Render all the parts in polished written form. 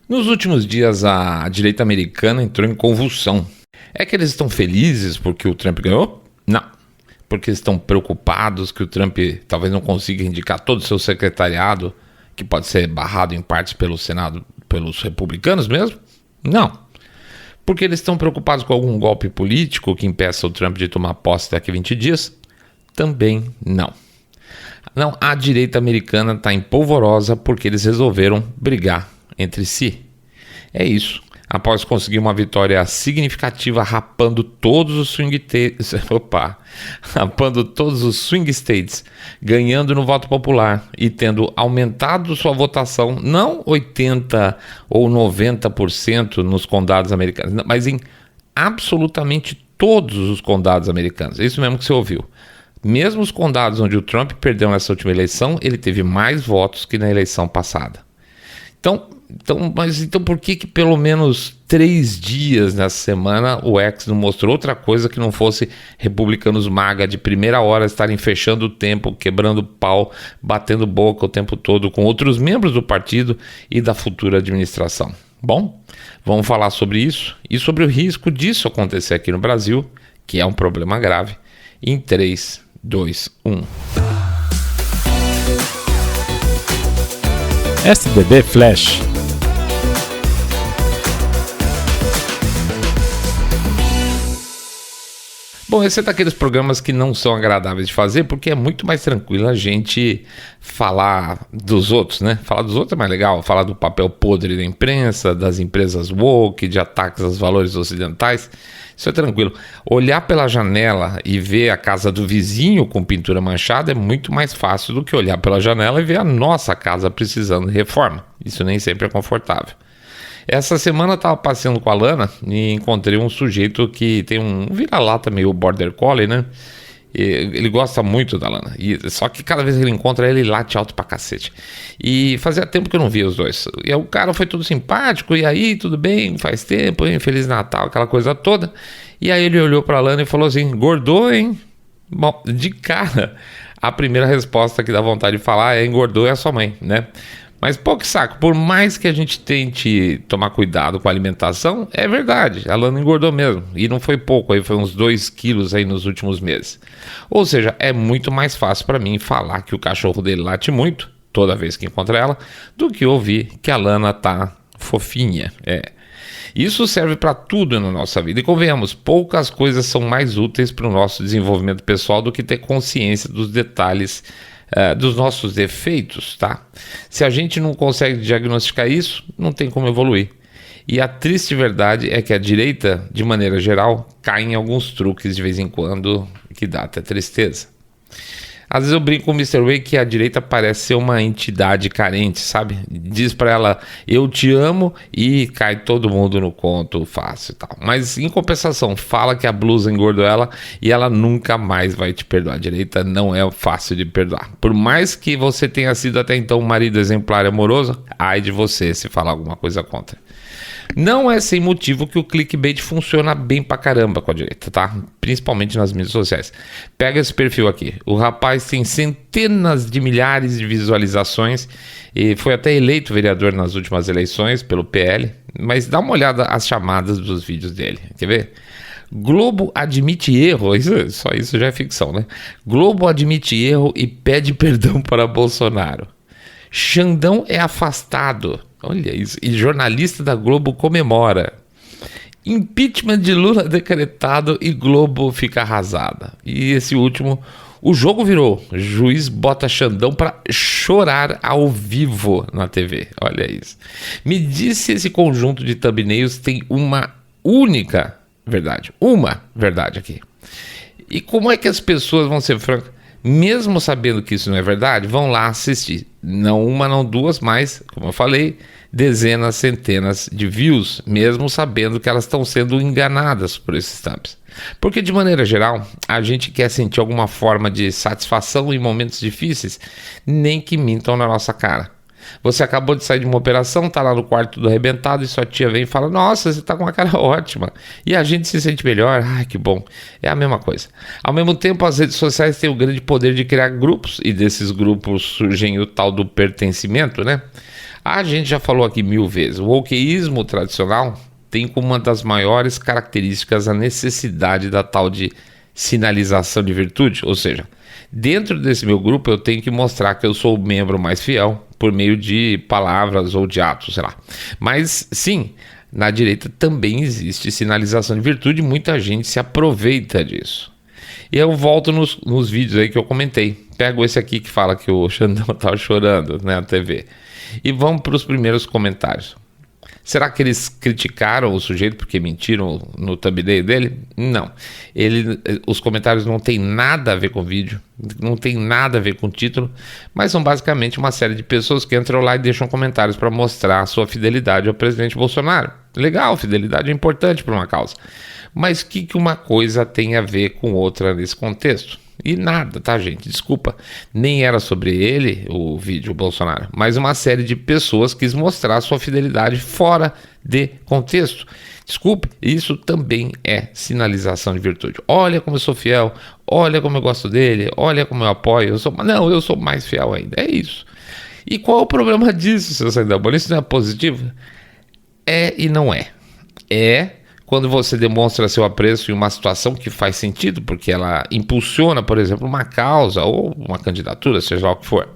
Nos últimos dias, a direita americana entrou em convulsão. É que eles estão felizes porque o Trump ganhou? Não. Porque eles estão preocupados que o Trump talvez não consiga indicar todo o seu secretariado, que pode ser barrado em partes pelo Senado, pelos republicanos mesmo? Não. Porque eles estão preocupados com algum golpe político que impeça o Trump de tomar posse daqui a 20 dias? Também não. Não, a direita americana está empolvorosa porque eles resolveram brigar entre si. É isso. Após conseguir uma vitória significativa rapando todos os swing states, ganhando no voto popular e tendo aumentado sua votação, não 80% ou 90% nos condados americanos, mas em absolutamente todos os condados americanos. É isso mesmo que você ouviu. Mesmo os condados onde o Trump perdeu nessa última eleição, ele teve mais votos que na eleição passada. Então por que pelo menos 3 dias nessa semana o X não mostrou outra coisa que não fosse republicanos MAGA de primeira hora estarem fechando o tempo, quebrando pau, batendo boca o tempo todo com outros membros do partido e da futura administração? Bom, vamos falar sobre isso e sobre o risco disso acontecer aqui no Brasil, que é um problema grave, em 3, 2, 1. SBB Flash. Bom, esse é daqueles programas que não são agradáveis de fazer, porque é muito mais tranquilo a gente falar dos outros, né? Falar dos outros é mais legal, falar do papel podre da imprensa, das empresas woke, de ataques aos valores ocidentais, isso é tranquilo. Olhar pela janela e ver a casa do vizinho com pintura manchada é muito mais fácil do que olhar pela janela e ver a nossa casa precisando de reforma. Isso nem sempre é confortável. Essa semana eu estava passeando com a Lana e encontrei um sujeito que tem um vira-lata meio border collie, né? Ele gosta muito da Lana, só que cada vez que ele encontra ele late alto pra cacete. E fazia tempo que eu não via os dois. E o cara foi tudo simpático, e aí, tudo bem, faz tempo, hein? Feliz Natal, aquela coisa toda. E aí ele olhou pra Lana e falou assim: engordou, hein? Bom, de cara, a primeira resposta que dá vontade de falar é: engordou é a sua mãe, né? Mas pô, que saco, por mais que a gente tente tomar cuidado com a alimentação, é verdade, a Lana engordou mesmo, e não foi pouco, aí foi uns 2 quilos aí nos últimos meses. Ou seja, é muito mais fácil para mim falar que o cachorro dele late muito, toda vez que encontra ela, do que ouvir que a Lana tá fofinha, Isso serve para tudo na nossa vida, e convenhamos, poucas coisas são mais úteis para o nosso desenvolvimento pessoal do que ter consciência dos detalhes dos nossos defeitos, tá? Se a gente não consegue diagnosticar isso, não tem como evoluir. E a triste verdade é que a direita, de maneira geral, cai em alguns truques de vez em quando, que dá até tristeza. Às vezes eu brinco com o Mr. Way que a direita parece ser uma entidade carente, sabe? Diz pra ela, eu te amo, e cai todo mundo no conto fácil e tal. Mas em compensação, fala que a blusa engordou ela e ela nunca mais vai te perdoar. A direita não é fácil de perdoar. Por mais que você tenha sido até então um marido exemplar e amoroso, ai de você se falar alguma coisa contra. Não é sem motivo que o clickbait funciona bem pra caramba com a direita, tá? Principalmente nas mídias sociais. Pega esse perfil aqui. O rapaz tem centenas de milhares de visualizações e foi até eleito vereador nas últimas eleições pelo PL. Mas dá uma olhada às chamadas dos vídeos dele. Quer ver? Globo admite erro, só isso já é ficção, né? Globo admite erro e pede perdão para Bolsonaro. Xandão é afastado. Olha isso. E jornalista da Globo comemora. Impeachment de Lula decretado e Globo fica arrasada. E esse último, o jogo virou. Juiz bota Xandão para chorar ao vivo na TV. Olha isso. Me diz se esse conjunto de thumbnails tem uma única verdade. Uma verdade aqui. E como é que as pessoas vão ser francas? Mesmo sabendo que isso não é verdade, vão lá assistir. Não uma, não duas, mas, como eu falei, dezenas, centenas de views, mesmo sabendo que elas estão sendo enganadas por esses thumbs. Porque, de maneira geral, a gente quer sentir alguma forma de satisfação em momentos difíceis, nem que mintam na nossa cara. Você acabou de sair de uma operação, tá lá no quarto tudo arrebentado e sua tia vem e fala: nossa, você tá com uma cara ótima. E a gente se sente melhor. Ai, que bom. É a mesma coisa. Ao mesmo tempo, as redes sociais têm o grande poder de criar grupos, e desses grupos surgem o tal do pertencimento, né? A gente já falou aqui 1000 vezes, o wokeísmo tradicional tem como uma das maiores características a necessidade da tal de sinalização de virtude, ou seja, dentro desse meu grupo eu tenho que mostrar que eu sou o membro mais fiel por meio de palavras ou de atos, sei lá. Mas sim, na direita também existe sinalização de virtude e muita gente se aproveita disso. E eu volto nos vídeos aí que eu comentei. Pego esse aqui que fala que o Xandão tá chorando, né, na TV. E vamos para os primeiros comentários. Será que eles criticaram o sujeito porque mentiram no thumbnail dele? Não. Os comentários não tem nada a ver com o vídeo, não tem nada a ver com o título, mas são basicamente uma série de pessoas que entram lá e deixam comentários para mostrar a sua fidelidade ao presidente Bolsonaro. Legal, fidelidade é importante para uma causa. Mas o que uma coisa tem a ver com outra nesse contexto? E nada, tá, gente? Desculpa. Nem era sobre ele o vídeo, o Bolsonaro, mas uma série de pessoas quis mostrar sua fidelidade fora de contexto. Desculpe, isso também é sinalização de virtude. Olha como eu sou fiel, olha como eu gosto dele, olha como eu apoio. Eu sou mais fiel ainda. É isso. E qual é o problema disso, seu Xandão? Isso não é positivo? É e não é. É quando você demonstra seu apreço em uma situação que faz sentido, porque ela impulsiona, por exemplo, uma causa ou uma candidatura, seja lá o que for.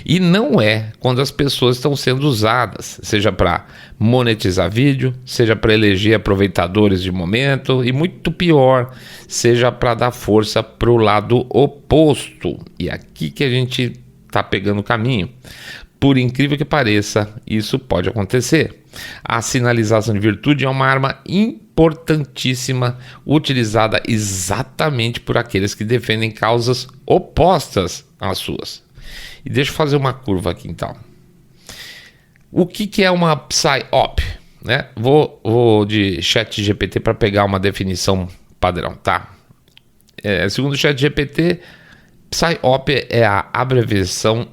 E não é quando as pessoas estão sendo usadas, seja para monetizar vídeo, seja para eleger aproveitadores de momento, e muito pior, seja para dar força para o lado oposto. E aqui que a gente está pegando o caminho. Por incrível que pareça, isso pode acontecer. A sinalização de virtude é uma arma importantíssima, utilizada exatamente por aqueles que defendem causas opostas às suas. E deixa eu fazer uma curva aqui então. O que é uma PSYOP? Né? Vou de ChatGPT para pegar uma definição padrão, tá? Segundo o ChatGPT, PSYOP é a abreviação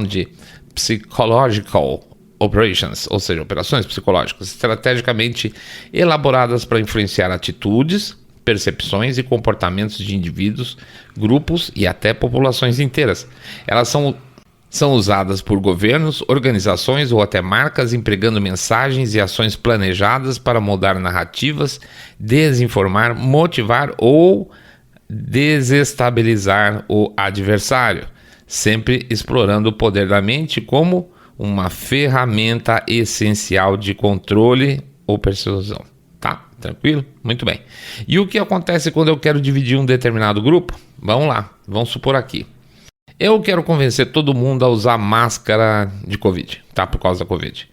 de Psychological Operations, ou seja, operações psicológicas estrategicamente elaboradas para influenciar atitudes, percepções e comportamentos de indivíduos, grupos e até populações inteiras. Elas são usadas por governos, organizações ou até marcas empregando mensagens e ações planejadas para moldar narrativas, desinformar, motivar ou desestabilizar o adversário, sempre explorando o poder da mente como uma ferramenta essencial de controle ou persuasão. Tá? Tranquilo? Muito bem. E o que acontece quando eu quero dividir um determinado grupo? Vamos lá, vamos supor aqui. Eu quero convencer todo mundo a usar máscara de Covid, tá? Por causa da Covid.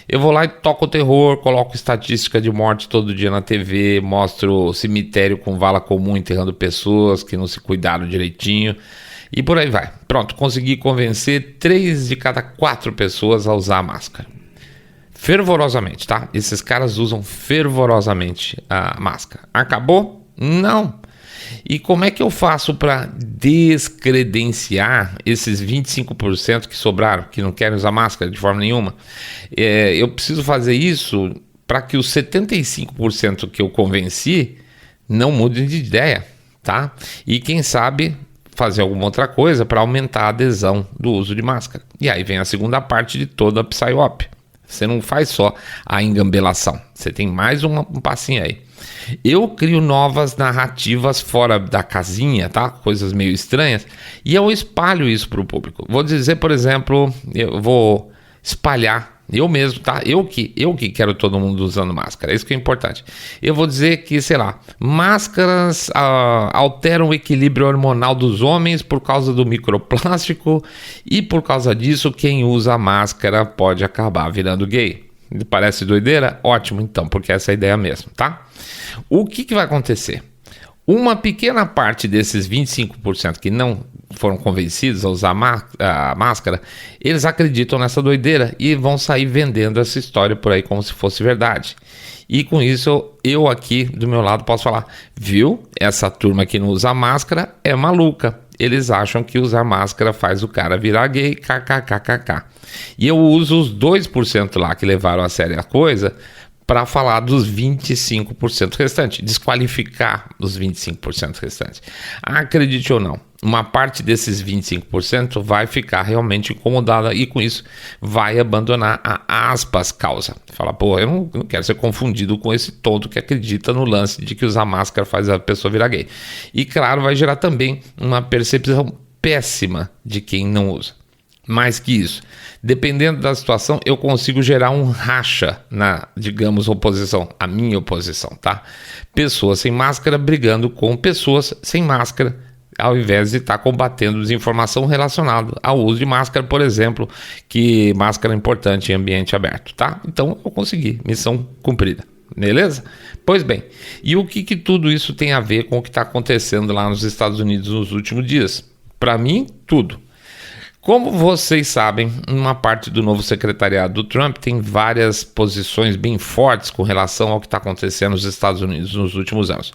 Eu vou lá e toco o terror, coloco estatística de morte todo dia na TV, mostro cemitério com vala comum enterrando pessoas que não se cuidaram direitinho e por aí vai. Pronto, consegui convencer 3 de cada 4 pessoas a usar a máscara. Fervorosamente, tá? Esses caras usam fervorosamente a máscara. Acabou? Não. E como é que eu faço para descredenciar esses 25% que sobraram, que não querem usar máscara de forma nenhuma? Eu preciso fazer isso para que os 75% que eu convenci não mudem de ideia, tá? E quem sabe fazer alguma outra coisa para aumentar a adesão do uso de máscara. E aí vem a segunda parte de toda a PSYOP. Você não faz só a engambelação, você tem mais um passinho aí. Eu crio novas narrativas fora da casinha, tá? Coisas meio estranhas, e eu espalho isso para o público. Vou dizer, por exemplo, eu vou espalhar, eu mesmo, tá? Eu que quero todo mundo usando máscara, isso que é importante. Eu vou dizer que, sei lá, máscaras alteram o equilíbrio hormonal dos homens por causa do microplástico e por causa disso quem usa máscara pode acabar virando gay. Parece doideira? Ótimo então, porque essa é a ideia mesmo, tá? O que vai acontecer? Uma pequena parte desses 25% que não foram convencidos a usar a máscara, eles acreditam nessa doideira e vão sair vendendo essa história por aí como se fosse verdade. E com isso, eu aqui do meu lado posso falar, viu? Essa turma que não usa máscara é maluca. Eles acham que usar máscara faz o cara virar gay, kkkk. E eu uso os 2% lá que levaram a sério a coisa para falar dos 25% restantes, desqualificar os 25% restantes. Acredite ou não, uma parte desses 25% vai ficar realmente incomodada e com isso vai abandonar a aspas causa. Fala, pô, eu não quero ser confundido com esse tonto que acredita no lance de que usar máscara faz a pessoa virar gay. E claro, vai gerar também uma percepção péssima de quem não usa. Mais que isso, dependendo da situação, eu consigo gerar um racha na, digamos, oposição, a minha oposição, tá? Pessoas sem máscara brigando com pessoas sem máscara, ao invés de estar combatendo desinformação relacionada ao uso de máscara, por exemplo, que máscara é importante em ambiente aberto, tá? Então eu consegui, missão cumprida, beleza? Pois bem, e o que tudo isso tem a ver com o que está acontecendo lá nos Estados Unidos nos últimos dias? Para mim, tudo. Como vocês sabem, uma parte do novo secretariado do Trump tem várias posições bem fortes com relação ao que está acontecendo nos Estados Unidos nos últimos anos.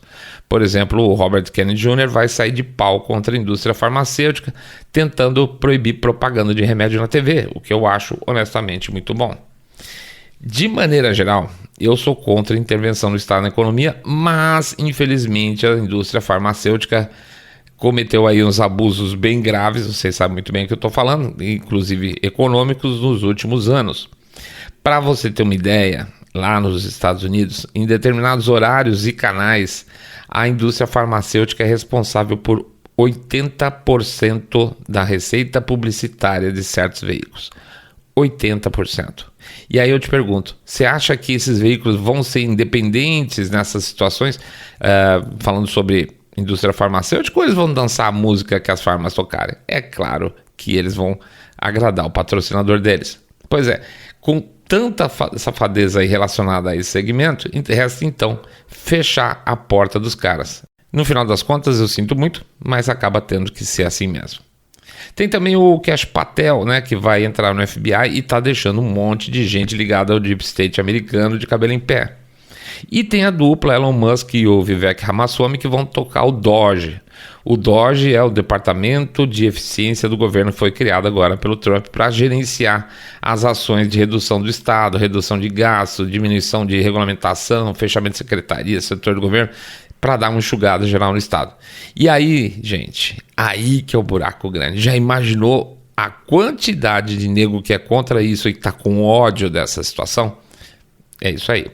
Por exemplo, o Robert Kennedy Jr. vai sair de pau contra a indústria farmacêutica, tentando proibir propaganda de remédio na TV, o que eu acho honestamente muito bom. De maneira geral, eu sou contra a intervenção do Estado na economia, mas infelizmente a indústria farmacêutica cometeu aí uns abusos bem graves, vocês sabem muito bem o que eu estou falando, inclusive econômicos, nos últimos anos. Para você ter uma ideia, lá nos Estados Unidos, em determinados horários e canais, a indústria farmacêutica é responsável por 80% da receita publicitária de certos veículos. 80%. E aí eu te pergunto, você acha que esses veículos vão ser independentes nessas situações? Falando sobre indústria farmacêutica, ou eles vão dançar a música que as farmas tocarem? É claro que eles vão agradar o patrocinador deles. Pois é, com tanta safadeza aí relacionada a esse segmento, resta então fechar a porta dos caras. No final das contas, eu sinto muito, mas acaba tendo que ser assim mesmo. Tem também o Kash Patel, né, que vai entrar no FBI e está deixando um monte de gente ligada ao Deep State americano de cabelo em pé. E tem a dupla Elon Musk e o Vivek Ramaswamy que vão tocar o DOGE. O DOGE é o Departamento de Eficiência do Governo que foi criado agora pelo Trump para gerenciar as ações de redução do Estado, redução de gastos, diminuição de regulamentação, fechamento de secretaria, setor do governo, para dar uma enxugada geral no Estado. E aí, gente, aí que é o buraco grande. Já imaginou a quantidade de nego que é contra isso e que está com ódio dessa situação? É isso aí.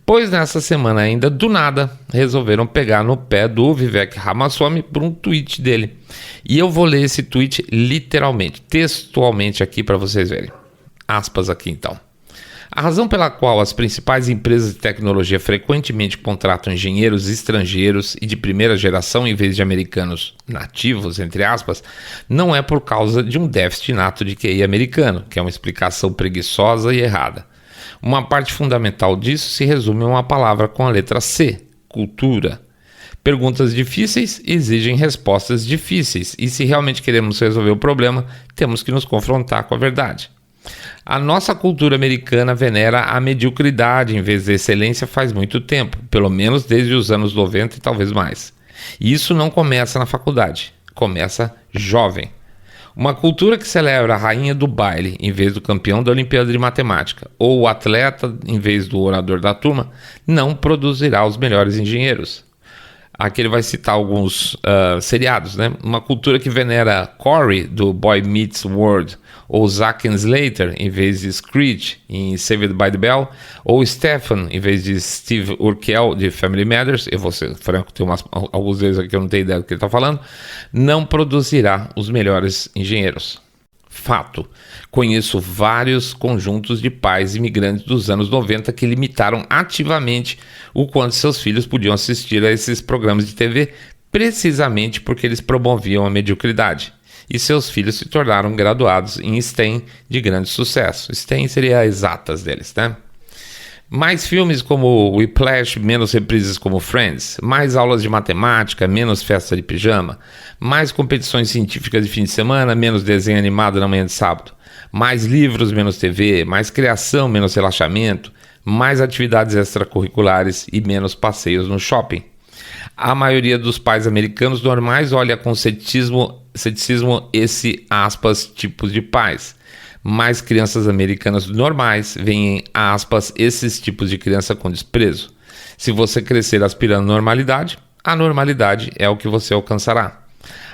Pois nessa semana ainda, do nada, resolveram pegar no pé do Vivek Ramaswamy por um tweet dele. E eu vou ler esse tweet literalmente, textualmente aqui para vocês verem. Aspas aqui então. A razão pela qual as principais empresas de tecnologia frequentemente contratam engenheiros estrangeiros e de primeira geração em vez de americanos nativos, entre aspas, não é por causa de um déficit nato de QI americano, que é uma explicação preguiçosa e errada. Uma parte fundamental disso se resume a uma palavra com a letra C, cultura. Perguntas difíceis exigem respostas difíceis, e se realmente queremos resolver o problema, temos que nos confrontar com a verdade. A nossa cultura americana venera a mediocridade em vez da excelência faz muito tempo, pelo menos desde os anos 90 e talvez mais. E isso não começa na faculdade, começa jovem. Uma cultura que celebra a rainha do baile em vez do campeão da Olimpíada de Matemática, ou o atleta em vez do orador da turma, não produzirá os melhores engenheiros. Aqui ele vai citar alguns seriados, né? Uma cultura que venera Corey, do Boy Meets World, ou Zack and Slater, em vez de Screech, em Saved by the Bell, ou Stefan, em vez de Steve Urkel, de Family Matters, eu vou ser franco, tem alguns deles aqui que eu não tenho ideia do que ele está falando, não produzirá os melhores engenheiros. Fato. Conheço vários conjuntos de pais imigrantes dos anos 90 que limitaram ativamente o quanto seus filhos podiam assistir a esses programas de TV, precisamente porque eles promoviam a mediocridade. E seus filhos se tornaram graduados em STEM de grande sucesso. STEM seria exatas deles, né? Mais filmes como Whiplash, menos reprises como Friends, mais aulas de matemática, menos festa de pijama, mais competições científicas de fim de semana, menos desenho animado na manhã de sábado, mais livros, menos TV, mais criação, menos relaxamento, mais atividades extracurriculares e menos passeios no shopping. A maioria dos pais americanos normais olha com ceticismo esse, aspas, tipos de pais. Mais crianças americanas normais veem, aspas, esses tipos de criança com desprezo. Se você crescer aspirando normalidade, a normalidade é o que você alcançará.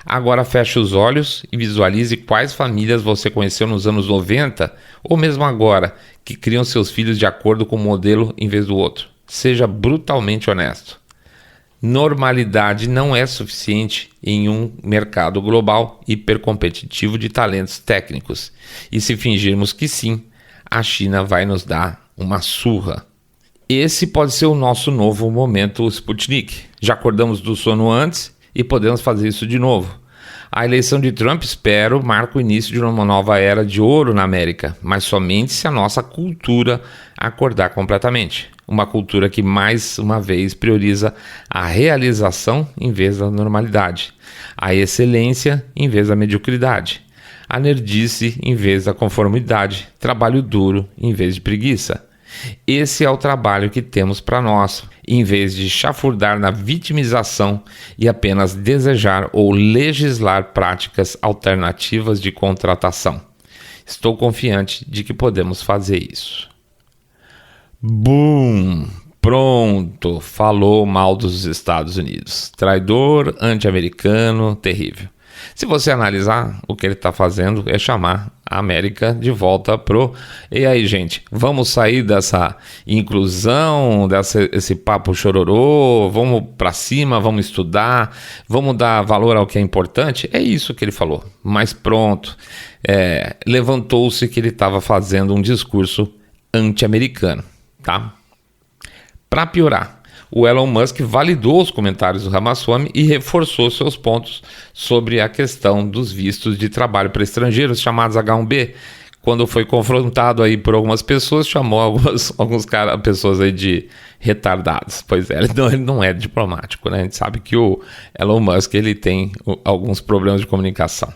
Agora feche os olhos e visualize quais famílias você conheceu nos anos 90 ou mesmo agora, que criam seus filhos de acordo com um modelo em vez do outro. Seja brutalmente honesto. Normalidade não é suficiente em um mercado global hipercompetitivo de talentos técnicos. E se fingirmos que sim, a China vai nos dar uma surra. Esse pode ser o nosso novo momento Sputnik. Já acordamos do sono antes e podemos fazer isso de novo. A eleição de Trump, espero, marca o início de uma nova era de ouro na América, mas somente se a nossa cultura acordar completamente. Uma cultura que, mais uma vez, prioriza a realização em vez da normalidade, a excelência em vez da mediocridade, a nerdice em vez da conformidade, trabalho duro em vez de preguiça. Esse é o trabalho que temos para nós, em vez de chafurdar na vitimização e apenas desejar ou legislar práticas alternativas de contratação. Estou confiante de que podemos fazer isso. Boom! Pronto! Falou mal dos Estados Unidos. Traidor, anti-americano, terrível. Se você analisar, o que ele está fazendo é chamar a América de volta pro... E aí, gente, vamos sair dessa inclusão, desse papo chororô, vamos para cima, vamos estudar, vamos dar valor ao que é importante? É isso que ele falou. Mas pronto, levantou-se que ele estava fazendo um discurso anti-americano, tá? Para piorar, o Elon Musk validou os comentários do Ramaswamy e reforçou seus pontos sobre a questão dos vistos de trabalho para estrangeiros, chamados H1B. Quando foi confrontado aí por algumas pessoas, chamou pessoas aí de retardados. Pois é, ele não é diplomático, né? A gente sabe que o Elon Musk ele tem alguns problemas de comunicação.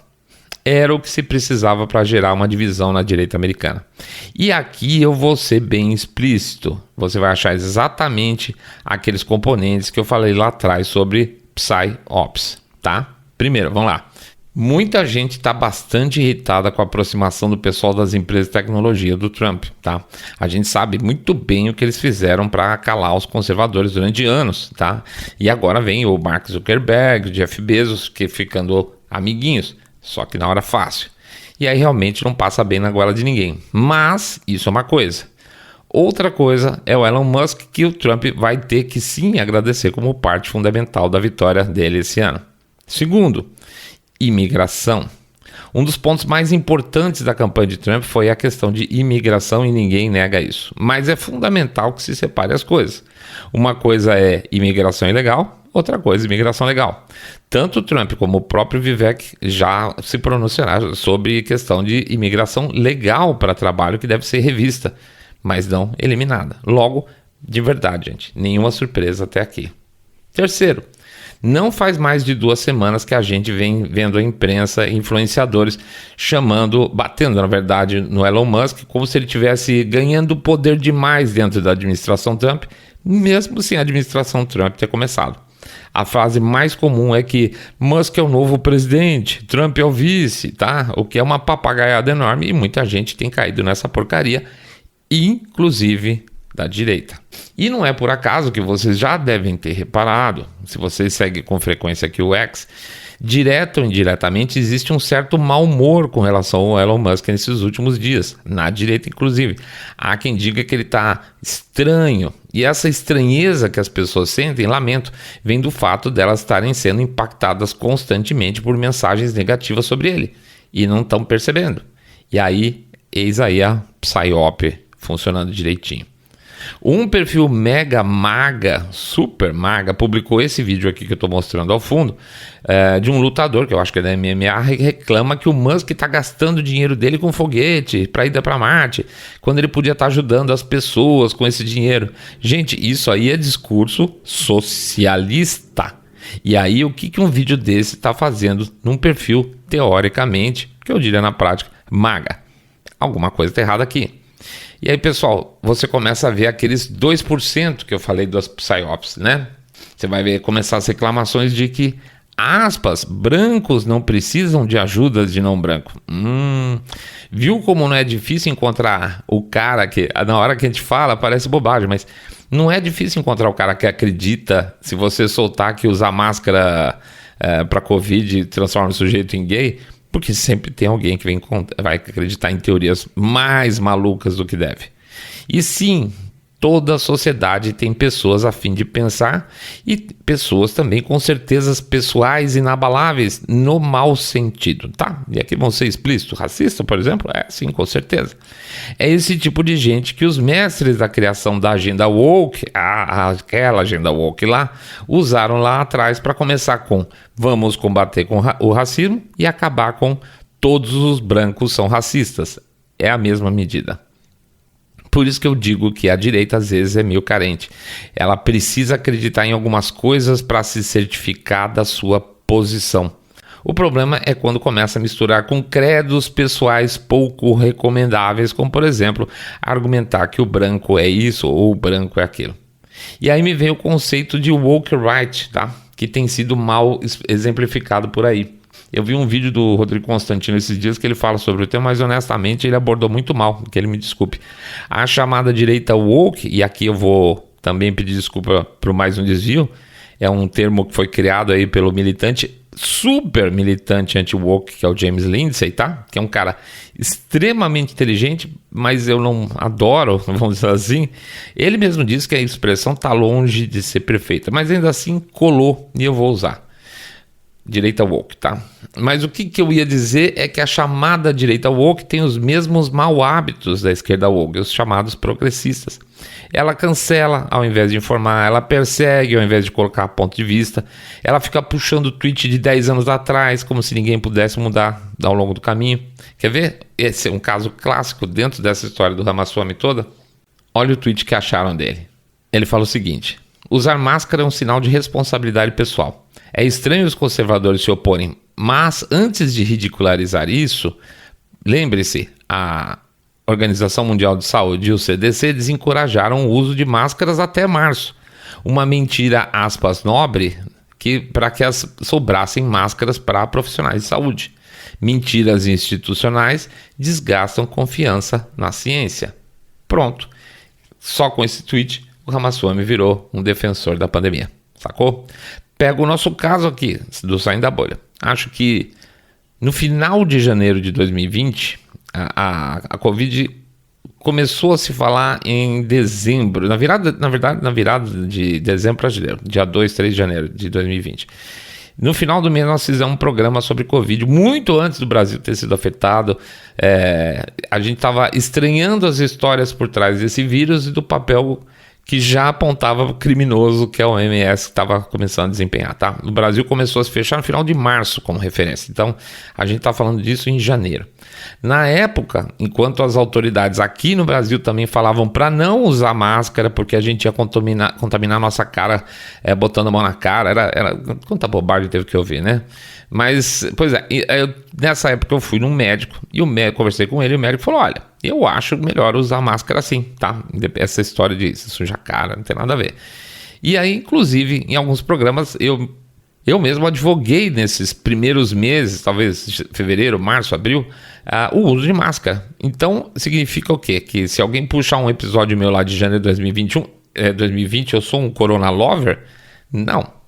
Era o que se precisava para gerar uma divisão na direita americana. E aqui eu vou ser bem explícito. Você vai achar exatamente aqueles componentes que eu falei lá atrás sobre PsyOps, tá? Primeiro, vamos lá. Muita gente está bastante irritada com a aproximação do pessoal das empresas de tecnologia do Trump, tá? A gente sabe muito bem o que eles fizeram para calar os conservadores durante anos, tá? E agora vem o Mark Zuckerberg, o Jeff Bezos, que ficando amiguinhos. Só que na hora fácil. E aí realmente não passa bem na goela de ninguém. Mas isso é uma coisa. Outra coisa é o Elon Musk, que o Trump vai ter que sim agradecer como parte fundamental da vitória dele esse ano. Segundo, imigração. Um dos pontos mais importantes da campanha de Trump foi a questão de imigração e ninguém nega isso. Mas é fundamental que se separe as coisas. Uma coisa é imigração ilegal, outra coisa é imigração legal. Tanto o Trump como o próprio Vivek já se pronunciaram sobre questão de imigração legal para trabalho que deve ser revista, mas não eliminada. Logo, de verdade, gente, nenhuma surpresa até aqui. Terceiro, não faz mais de 2 semanas que a gente vem vendo a imprensa, influenciadores batendo, na verdade, no Elon Musk, como se ele estivesse ganhando poder demais dentro da administração Trump, mesmo sem a administração Trump ter começado. A frase mais comum é que Musk é o novo presidente, Trump é o vice, tá? O que é uma papagaiada enorme e muita gente tem caído nessa porcaria, inclusive da direita. E não é por acaso que vocês já devem ter reparado, se vocês seguem com frequência aqui o X, direto ou indiretamente existe um certo mau humor com relação ao Elon Musk nesses últimos dias, na direita inclusive. Há quem diga que ele está estranho, e essa estranheza que as pessoas sentem, lamento, vem do fato delas estarem sendo impactadas constantemente por mensagens negativas sobre ele, e não estão percebendo. E aí, eis aí a PsyOp funcionando direitinho. Um perfil mega maga, super maga, publicou esse vídeo aqui que eu estou mostrando ao fundo, de um lutador, que eu acho que é da MMA, reclama que o Musk está gastando o dinheiro dele com foguete para ir para Marte, quando ele podia estar ajudando as pessoas com esse dinheiro. Gente, isso aí é discurso socialista. E aí, o que um vídeo desse está fazendo num perfil, teoricamente, que eu diria na prática, maga? Alguma coisa está errada aqui. E aí, pessoal, você começa a ver aqueles 2% que eu falei das PsyOps, né? Você vai ver começar as reclamações de que, aspas, brancos não precisam de ajuda de não branco. Viu como não é difícil encontrar o cara que, na hora que a gente fala, parece bobagem, mas não é difícil encontrar o cara que acredita, se você soltar que usar máscara para Covid e transforma o sujeito em gay, porque sempre tem alguém que vai acreditar em teorias mais malucas do que deve. E sim, toda a sociedade tem pessoas a fim de pensar e pessoas também com certezas pessoais inabaláveis no mau sentido, tá? E aqui vão ser explícito, racista, por exemplo? Sim, com certeza. É esse tipo de gente que os mestres da criação da agenda woke, aquela agenda woke lá, usaram lá atrás para começar com vamos combater com o racismo e acabar com todos os brancos são racistas. É a mesma medida. Por isso que eu digo que a direita às vezes é meio carente. Ela precisa acreditar em algumas coisas para se certificar da sua posição. O problema é quando começa a misturar com credos pessoais pouco recomendáveis, como por exemplo, argumentar que o branco é isso ou o branco é aquilo. E aí me vem o conceito de woke right, tá? Que tem sido mal exemplificado por aí. Eu vi um vídeo do Rodrigo Constantino esses dias que ele fala sobre o tema, mas honestamente ele abordou muito mal, que ele me desculpe. A chamada direita woke, e aqui eu vou também pedir desculpa por mais um desvio, é um termo que foi criado aí pelo militante, super militante anti-woke, que é o James Lindsay, tá? Que é um cara extremamente inteligente, mas eu não adoro, vamos dizer assim. Ele mesmo disse que a expressão está longe de ser perfeita, mas ainda assim colou e eu vou usar. Direita woke, tá? Mas o que eu ia dizer é que a chamada direita woke tem os mesmos mau hábitos da esquerda woke, os chamados progressistas. Ela cancela ao invés de informar, ela persegue ao invés de colocar ponto de vista, ela fica puxando o tweet de 10 anos atrás, como se ninguém pudesse mudar ao longo do caminho. Quer ver? Esse é um caso clássico dentro dessa história do Ramaswamy toda. Olha o tweet que acharam dele. Ele fala o seguinte: usar máscara é um sinal de responsabilidade pessoal. É estranho os conservadores se oporem, mas antes de ridicularizar isso, lembre-se, a Organização Mundial de Saúde e o CDC desencorajaram o uso de máscaras até março. Uma mentira, aspas, nobre, para que sobrassem máscaras para profissionais de saúde. Mentiras institucionais desgastam confiança na ciência. Pronto. Só com esse tweet, o Ramaswamy virou um defensor da pandemia. Sacou? Pega o nosso caso aqui, do Saindo da Bolha. Acho que no final de janeiro de 2020, a Covid começou a se falar em dezembro, na virada de dezembro para janeiro, dia 2, 3 de janeiro de 2020. No final do mês nós fizemos um programa sobre Covid, muito antes do Brasil ter sido afetado. A gente estava estranhando as histórias por trás desse vírus e do papel que já apontava o criminoso que a OMS estava começando a desempenhar, tá? O Brasil começou a se fechar no final de março como referência, então a gente está falando disso em janeiro. Na época, enquanto as autoridades aqui no Brasil também falavam para não usar máscara porque a gente ia contaminar nossa cara botando a mão na cara, era quanta bobagem teve que ouvir, né? Mas, pois é, nessa época eu fui num médico e conversei com ele e o médico falou, olha, eu acho melhor usar máscara assim, tá? Essa história de sujar a cara, não tem nada a ver. E aí, inclusive, em alguns programas, eu mesmo advoguei nesses primeiros meses, talvez fevereiro, março, abril, o uso de máscara. Então, significa o quê? Que se alguém puxar um episódio meu lá de janeiro de 2020, eu sou um corona lover? Não.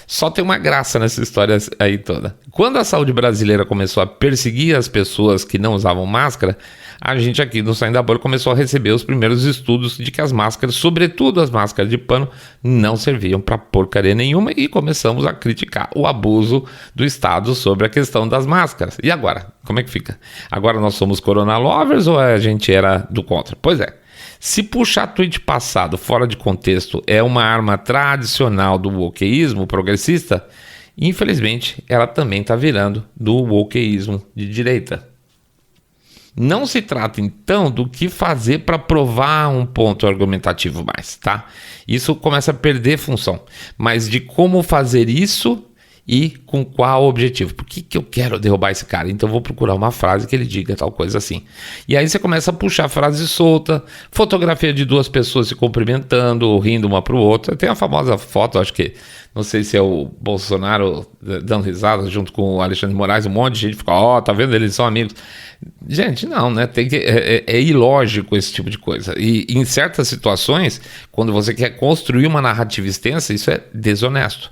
Só tem uma graça nessa história aí toda. Quando a saúde brasileira começou a perseguir as pessoas que não usavam máscara, a gente aqui no Saindo da Bolha começou a receber os primeiros estudos de que as máscaras, sobretudo as máscaras de pano, não serviam para porcaria nenhuma e começamos a criticar o abuso do Estado sobre a questão das máscaras. E agora? Como é que fica? Agora nós somos corona lovers ou a gente era do contra? Pois é. Se puxar tweet passado fora de contexto é uma arma tradicional do wokeísmo progressista, infelizmente ela também está virando do wokeísmo de direita. Não se trata então do que fazer para provar um ponto argumentativo mais, tá? Isso começa a perder função, mas de como fazer isso e com qual objetivo. Por que eu quero derrubar esse cara? Então eu vou procurar uma frase que ele diga tal coisa assim. E aí você começa a puxar frase solta, fotografia de duas pessoas se cumprimentando ou rindo uma para o outro. Tem a famosa foto, acho que, não sei se é o Bolsonaro dando risada junto com o Alexandre de Moraes, um monte de gente fica, tá vendo, eles são amigos. Gente, não, né? É ilógico esse tipo de coisa. E em certas situações, quando você quer construir uma narrativa extensa, isso é desonesto.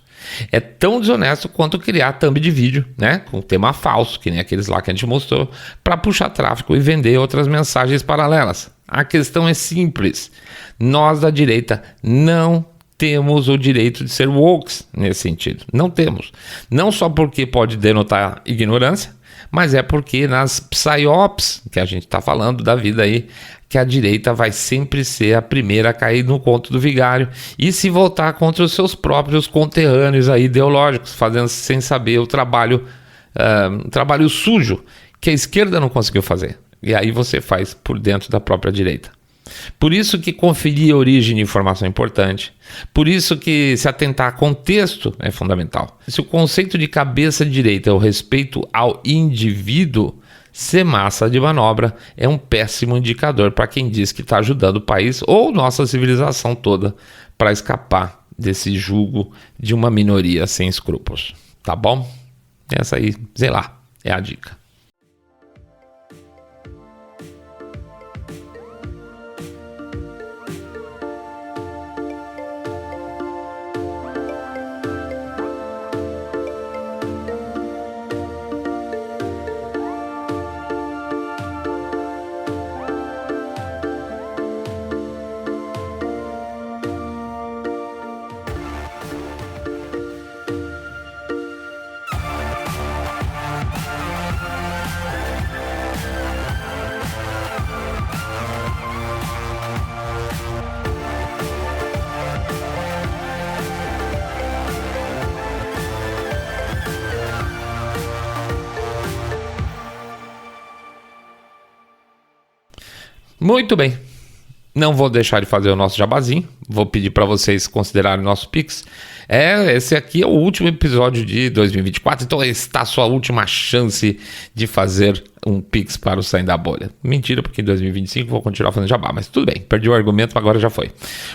É tão desonesto quanto criar thumb de vídeo, né, com tema falso, que nem aqueles lá que a gente mostrou, para puxar tráfego e vender outras mensagens paralelas. A questão é simples. Nós da direita não temos o direito de ser woke nesse sentido. Não temos. Não só porque pode denotar ignorância, mas é porque nas psyops, que a gente está falando da vida aí, que a direita vai sempre ser a primeira a cair no conto do vigário e se voltar contra os seus próprios conterrâneos aí ideológicos, fazendo sem saber o trabalho sujo que a esquerda não conseguiu fazer. E aí você faz por dentro da própria direita. Por isso que conferir a origem de informação é importante. Por isso que se atentar a contexto é fundamental. Se o conceito de cabeça direita é o respeito ao indivíduo, ser massa de manobra é um péssimo indicador para quem diz que está ajudando o país ou nossa civilização toda para escapar desse jugo de uma minoria sem escrúpulos. Tá bom? Essa aí, sei lá, é a dica. Muito bem, não vou deixar de fazer o nosso jabazinho, vou pedir para vocês considerarem o nosso Pix. Esse aqui é o último episódio de 2024, então está a sua última chance de fazer um Pix para o Saindo da Bolha. Mentira, porque em 2025 vou continuar fazendo jabá, mas tudo bem, perdi o argumento, agora já foi.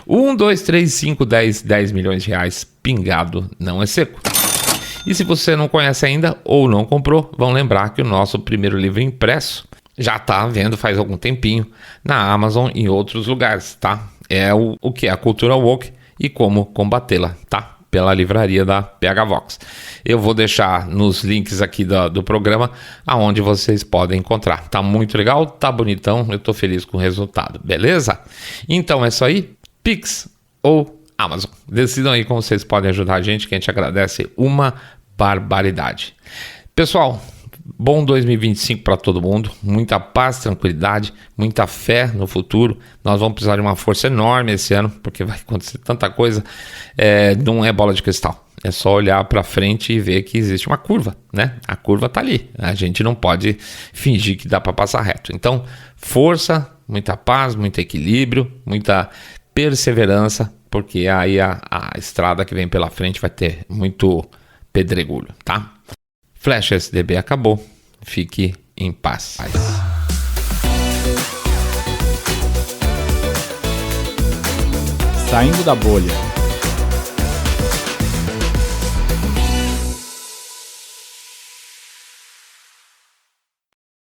1, 2, 3, 5, 10 milhões de reais, pingado não é seco. E se você não conhece ainda ou não comprou, vão lembrar que o nosso primeiro livro impresso já está à venda faz algum tempinho na Amazon e em outros lugares, tá? É o que é a cultura woke e como combatê-la, tá? Pela livraria da PH Vox. Eu vou deixar nos links aqui do programa aonde vocês podem encontrar. Tá muito legal, tá bonitão, eu tô feliz com o resultado, beleza? Então é isso aí, Pix ou Amazon. Decidam aí como vocês podem ajudar a gente, que a gente agradece uma barbaridade. Pessoal, bom 2025 para todo mundo, muita paz, tranquilidade, muita fé no futuro. Nós vamos precisar de uma força enorme esse ano, porque vai acontecer tanta coisa, não é bola de cristal. É só olhar para frente e ver que existe uma curva, né? A curva tá ali, a gente não pode fingir que dá para passar reto. Então, força, muita paz, muito equilíbrio, muita perseverança, porque aí a estrada que vem pela frente vai ter muito pedregulho, tá? Flash SDB acabou. Fique em paz. Saindo da Bolha.